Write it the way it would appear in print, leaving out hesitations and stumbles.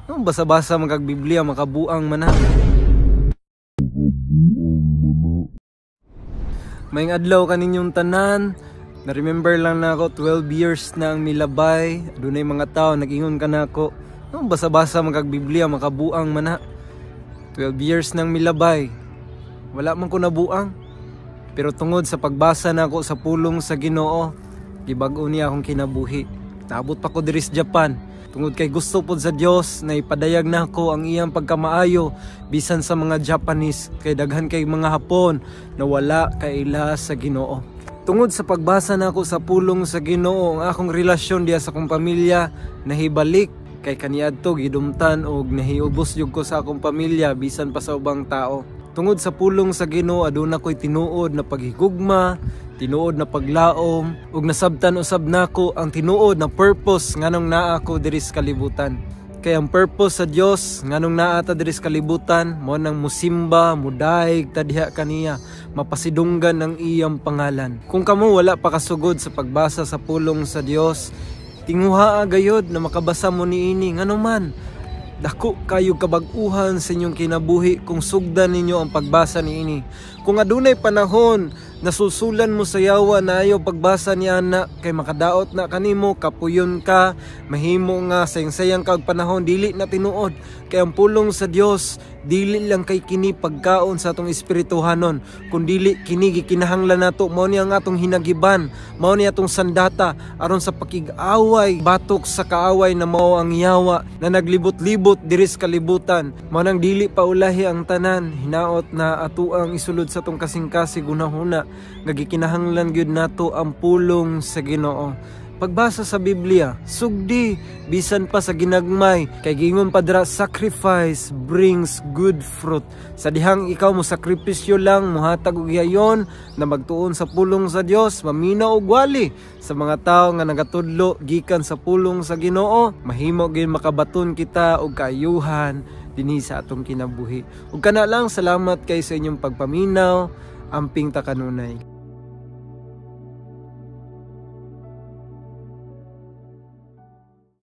Basa-basa magag Biblia makabuang man na. Maayong adlaw kaninyong tanan. Na-remember lang na ako 12 years na ang milabay. Adunay mga tao nag-ingon ka na ako. Basa-basa magag Biblia makabuang man na. 12 years nang milabay. Wala man ko nabuang. Pero tungod sa pagbasa na ako sa pulong sa Ginoo, gibag-o niya akong kinabuhi. Naabot pa ko diri sa Japan. Tungod kay gusto po sa Dios na ipadayag na ako ang iyang pagkamaayo bisan sa mga Japanese kay daghan kay mga Hapon na wala kaila sa Ginoo. Tungod sa pagbasa na ako sa pulong sa Ginoo, ang akong relasyon diya sa akong pamilya nahibalik kay kaniadto gidumtan og nahiubos jud ko sa akong pamilya bisan pa sa ubang tao. Tungod sa pulong sa Ginoo aduna ko'y tinuod na paghigugma, tinuod na paglaom, ug nasabtan usab nako ang tinuod na purpose nganong naa ako diri sa kalibutan. Kay ang purpose sa Dios nganong naa ta diri sa kalibutan mao nang musimba, mudayeg ta diha kaniya, mapasidunggan ang iyang pangalan. Kung kamo wala pa kasugod sa pagbasa sa pulong sa Dios, tinguha gayod na makabasa mo niini nganuman. Dako kayo kabag-uhan sa inyong kinabuhi kung sugdan ninyo ang pagbasa niini. Kung adunay panahon nasusulan mo sa yawa na ayaw pagbasa ni ana kay makadaot na kanimo, kapuyon ka, mahimo nga sayang-sayang kag panahon dili na tinuod. Kay ang pulong sa Dios dili lang kay kini pagkaon sa atong espirituhanon, kundi kini gikinahanglan nato, mao ni ang atong hinagiban, mao ni atong sandata aron sa pakig-away batok sa kaaway na mao ang yawa na naglibot-libot diri sa kalibutan. Mao nang dili pa ulahi ang tanan, hinaot na ato ang isulod sa atong kasing-kasig hunahuna nga gikinahanglan gyud nato ang pulong sa Ginoo. Pagbasa sa Biblia, sugdi bisan pa sa ginagmay, kay gingon pa dira sacrifice brings good fruit. Sa dihang ikaw mo sakripisyo lang, muhatag og higayon na magtuon sa pulong sa Dios, maminaw og wali sa mga tao nga nagatudlo gikan sa pulong sa Ginoo, mahimo gyud makabaton kita og kaayuhan dinhi sa atong kinabuhi. Ug kana lang, salamat kay sa inyong pagpaminaw, amping ta kanunay.